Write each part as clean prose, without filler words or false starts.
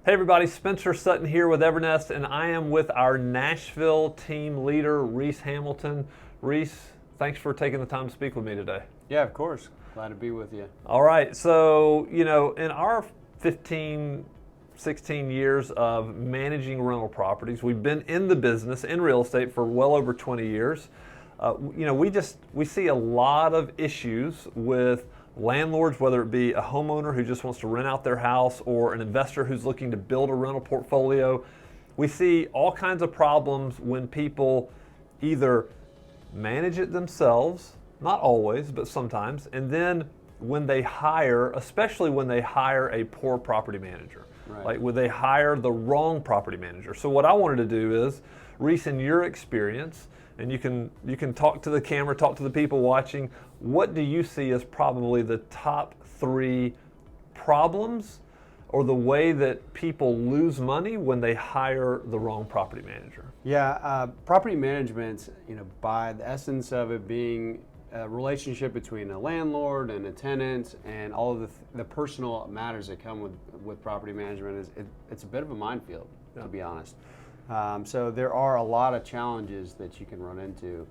Hey everybody, Spencer Sutton here with Evernest, and I am with our Nashville team leader, Reese Hamilton. Reese, thanks for taking the time to speak with me today. Yeah, of course. Glad to be with you. All right, so, in our 15, 16 years of managing rental properties, we've been in the business, in real estate, for well over 20 years. We see a lot of issues with landlords, whether it be a homeowner who just wants to rent out their house or an investor who's looking to build a rental portfolio. We see all kinds of problems when people either manage it themselves, not always, but sometimes, and then when they hire, especially when they hire a poor property manager, like when they hire the wrong property manager. So what I wanted to do is, Reese, in your experience, and you can talk to the camera, talk to the people watching, what do you see as probably the top 3 problems or the way that people lose money when they hire the wrong property manager? Yeah, property management, by the essence of it being a relationship between a landlord and a tenant and all of the personal matters that come with property management, it's a bit of a minefield, to be honest. So there are a lot of challenges that you can run into.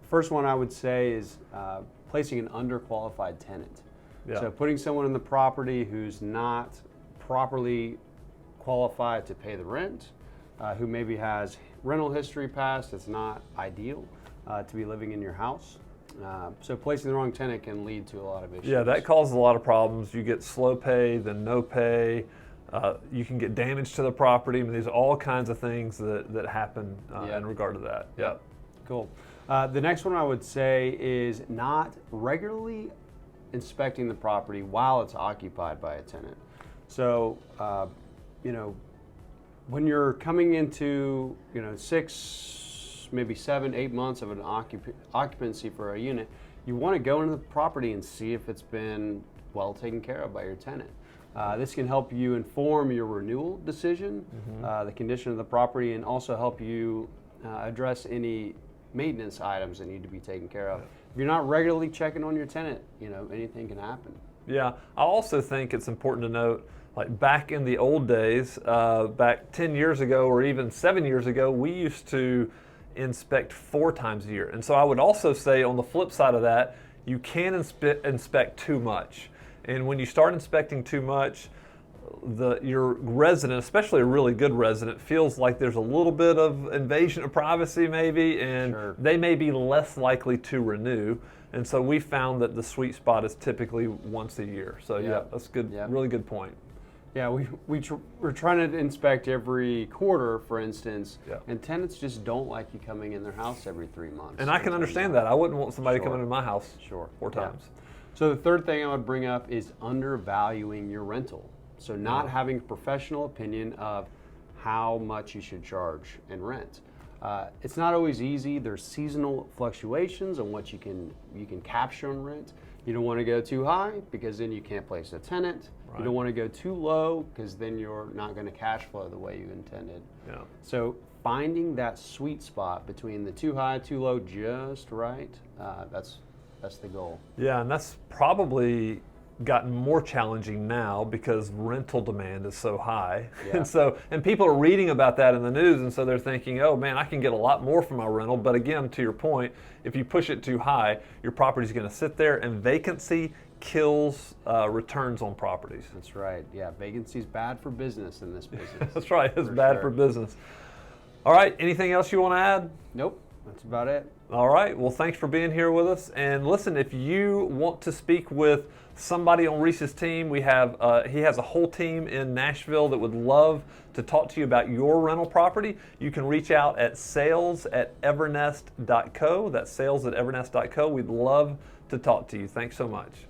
First one I would say is placing an underqualified tenant. Yeah. So putting someone in the property who's not properly qualified to pay the rent, who maybe has rental history past that's not ideal to be living in your house. So placing the wrong tenant can lead to a lot of issues. Yeah, that causes a lot of problems. You get slow pay, then no pay. You can get damage to the property. I mean, there's all kinds of things that happen in regard to that. Yeah. Cool. The next one I would say is not regularly inspecting the property while it's occupied by a tenant. So, when you're coming into 6, maybe 7, 8 months of an occupancy for a unit, you want to go into the property and see if it's been well taken care of by your tenant. This can help you inform your renewal decision, the condition of the property, and also help you address any maintenance items that need to be taken care of. If you're not regularly checking on your tenant, anything can happen. Yeah, I also think it's important to note, like back in the old days, back 10 years ago or even 7 years ago, we used to inspect 4 times a year. And so I would also say on the flip side of that, you can inspect too much. And when you start inspecting too much, your resident, especially a really good resident, feels like there's a little bit of invasion of privacy maybe, and they may be less likely to renew. And so we found that the sweet spot is typically once a year. So yeah, that's good. Yeah. Really good point. Yeah, we're trying to inspect every quarter, for instance, and tenants just don't like you coming in their house every 3 months. And I can understand that. I wouldn't want somebody coming into my house 4 times. So the third thing I would bring up is undervaluing your rental. So not having a professional opinion of how much you should charge and rent. It's not always easy. There's seasonal fluctuations on what you can capture on rent. You don't want to go too high because then you can't place a tenant. You don't want to go too low because then you're not going to cash flow the way you intended. Yeah. So finding that sweet spot between the too high, too low, just right, that's the goal. Yeah, and that's probably gotten more challenging now because rental demand is so high. Yeah. And people are reading about that in the news, and so they're thinking, oh man, I can get a lot more from my rental. But again, to your point, if you push it too high, your property's going to sit there, and vacancy kills returns on properties. That's right. Yeah, vacancy's bad for business in this business. That's right. It's bad for business. All right. Anything else you want to add? Nope. That's about it. All right. Well, thanks for being here with us. And listen, if you want to speak with somebody on Reese's team, he has a whole team in Nashville that would love to talk to you about your rental property. You can reach out at sales@evernest.co. That's sales@evernest.co. We'd love to talk to you. Thanks so much.